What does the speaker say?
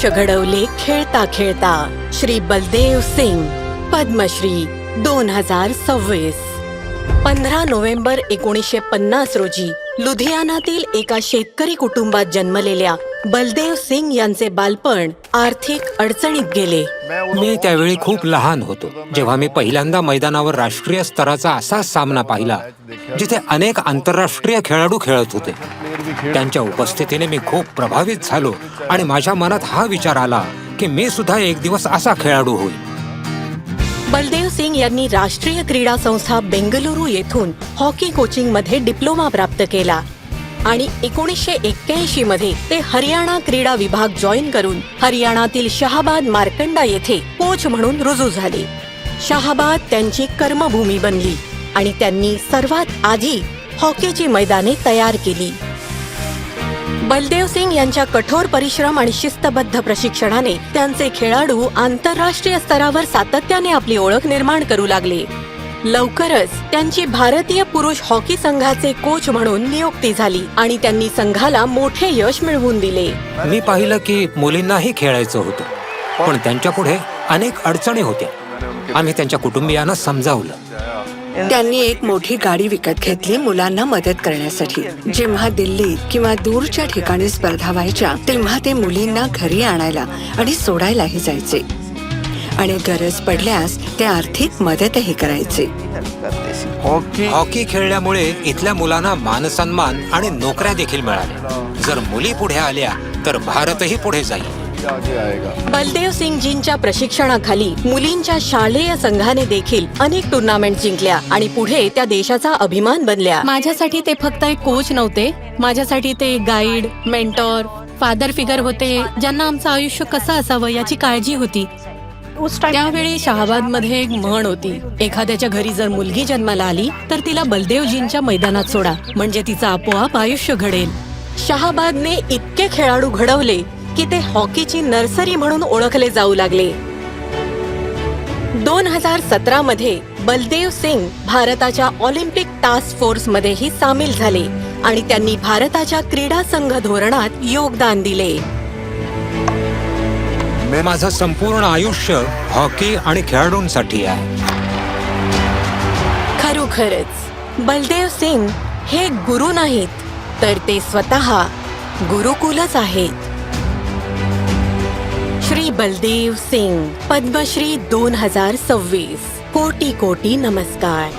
आयुष्य घडवले खेळता खेळता श्री बलदेव सिंग, पद्मश्री 2026। 15 नोव्हेंबर 1950 रोजी लुधियानातील एका शेतकरी कुटुंबात जन्मलेल्या बलदेव सिंग यांचे बालपण आर्थिक अडचणीत गेले। मी त्यावेळी खूप लहान होतो जेव्हा मी पहिल्यांदा मैदानावर राष्ट्रीय स्तराचा असा सामना पाहिला जिथे अनेक आंतरराष्ट्रीय खेळाडू खेळत होते। त्यांच्या उपस्थितीने मी खूप प्रभावित झालो आणि माझ्या मनात हा विचार आला की मी सुद्धा एक दिवस असा खेळाडू होईल। बलदेव सिंग यांनी राष्ट्रीय क्रीडा संस्था बेंगलुरू येथून हॉकी कोचिंग मध्ये डिप्लोमा प्राप्त केला आणि 1981 मध्ये ते हरियाणा क्रीडा विभाग जॉईन करून हरियाणातील शहाबाद मार्कंडा येथे कोच म्हणून रुजू झाले। शहाबाद त्यांची कर्मभूमी बनली आणि त्यांनी सर्वात आधी हॉकीची मैदाने तयार केली। बलदेव सिंग यांच्या कठोर परिश्रम आणि शिस्तबद्ध प्रशिक्षणाने त्यांचे खेळाडू आंतरराष्ट्रीय स्तरावर सातत्याने आपली ओळख निर्माण करू लागले। लवकरच त्यांची भारतीय पुरुष हॉकी संघाचे कोच म्हणून नियुक्ती झाली आणि त्यांनी संघाला मोठे यश मिळवून दिले। मी पाहिलं की मुलींनाही खेळायचं होतं, पण त्यांच्या पुढे अनेक अडचणी होत्या। आम्ही त्यांच्या कुटुंबियांना समजावलं। त्यांनी एक मोठी गाडी विकत घेतली मुलांना मदत करण्यासाठी। जेव्हा दिल्लीत किंवा दूरच्या ठिकाणी स्पर्धा व्हायच्या तेव्हा ते मुलींना घरी आणायला आणि सोडायलाही जायचे आणि गरज पडल्यास ते आर्थिक मदतही करायचे। हॉकी खेळल्यामुळे इथल्या मुलांना मानसन्मान आणि नोकऱ्या देखील मिळाल्या। जर मुली पुढे आल्या तर भारतही पुढे जाईल। बलदेव सिंगजींच्या प्रशिक्षणाखाली मुलींच्या शालेय संघाने देखील अनेक टुर्नामेंट जिंकल्या आणि पुढे त्या देशाचा अभिमान बनल्या। माझ्यासाठी ते फक्त एक कोच नव्हते, माझ्यासाठी ते गाईड, मेंटॉर, फादर फिगर होते, ज्यांना आमचं आयुष्य कसं असावं याची काळजी होती। त्यावेळी शहाबाद मध्ये एक म्हण होती, एखाद्याच्या घरी जर मुलगी जन्माला आली तर तिला बलदेवजींच्या मैदानात सोडा, म्हणजे तिचं आपोआप आयुष्य घडेल। शहाबादने इतके खेळाडू घडवले की ते हॉकीची नर्सरी म्हणून ओळखले जाऊ लागले। 2017 मध्ये बलदेव सिंग भारताच्या ऑलिम्पिक टास्क फोर्स मध्येही सामील झाले आणि त्यांनी भारताच्या क्रीडा संघ धोरणात योगदान दिले। माझं संपूर्ण आयुष्य हॉकी आणि खेळाडूंसाठी आहे। खरोखरच बलदेव सिंग हे गुरु नाहीत, तर ते स्वतः गुरुकुलच आहेत। श्री बलदेव सिंग, पद्मश्री 2026। कोटी कोटी नमस्कार।